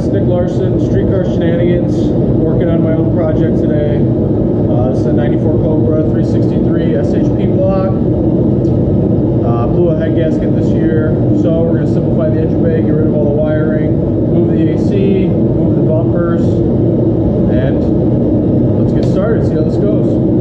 Streetcar Shenanigans, working on my own project today. This is a 94 Cobra 363 SHP block. Blew a head gasket this year, so we're going to simplify the engine bay, get rid of all the wiring, move the AC, move the bumpers, and let's get started, see how this goes.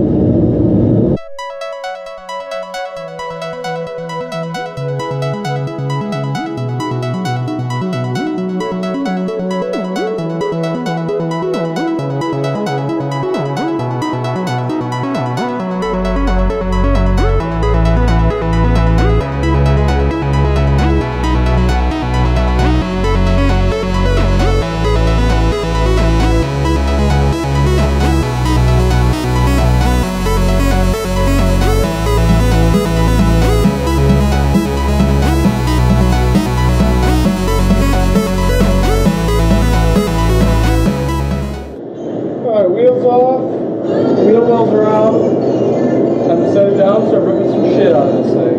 Wheels off, wheel wells are out. Time to set it down, start ripping some shit out of this thing.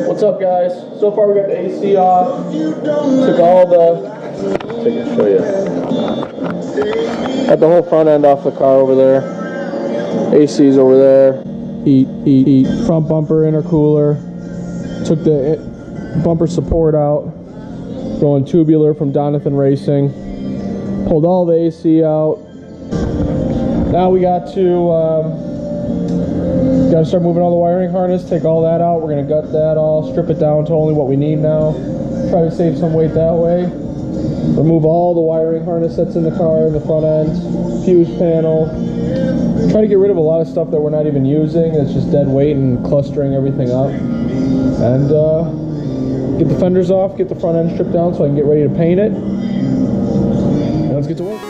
What's up, guys? So far we got the AC off, took all the, show you. Got the whole front end off the car over there. AC's over there. Heat. Front bumper, intercooler. Took the bumper support out. Going tubular from Donathan Racing. Pulled all the AC out. Now we got to start moving all the wiring harness, take all that out. We're going to gut that all, strip it down to only what we need now. Try to save some weight that way. Remove all the wiring harness that's in the car, in the front end, fuse panel. Try to get rid of a lot of stuff that we're not even using. It's just dead weight and clustering everything up. And get the fenders off, get the front end stripped down so I can get ready to paint it. And let's get to work.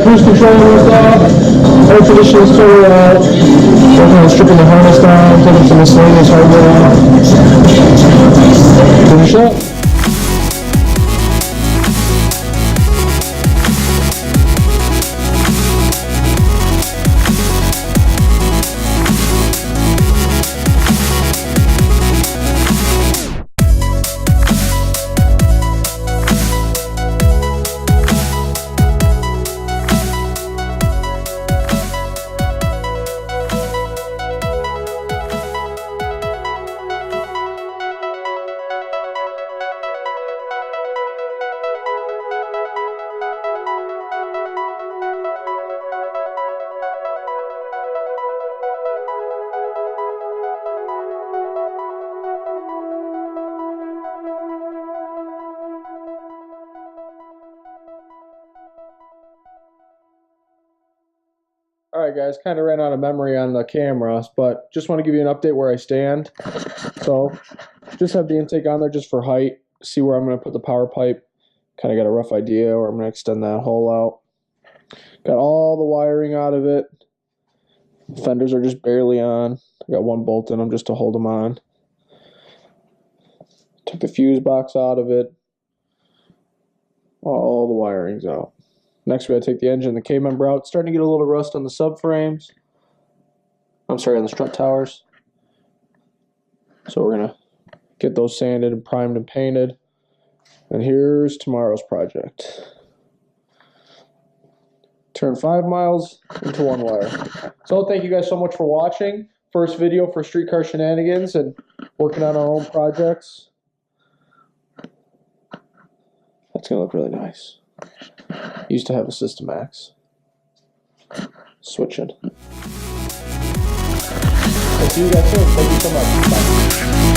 cruise control was off, air conditioning's totally out, working on stripping the harness down, taking some miscellaneous hardware out. Finish up. Alright guys, kind of ran out of memory on the camera, but just want to give you an update where I stand. So, just have the intake on there just for height, see where I'm going to put the power pipe, kind of got a rough idea where I'm going to extend that hole out. Got all the wiring out of it, fenders are just barely on, I got one bolt in them just to hold them on. Took the fuse box out of it, all the wiring's out. Next, we gotta take the engine and the K-member out. Starting to get a little rust on the subframes. I'm sorry, on the strut towers. So we're gonna get those sanded and primed and painted. And here's tomorrow's project. Turn 5 miles into 1 wire. So thank you guys so much for watching. First video for Streetcar Shenanigans and working on our own projects. That's gonna look really nice. Used to have a System X. Switching. I'll see you guys soon. Thank you so much. Bye.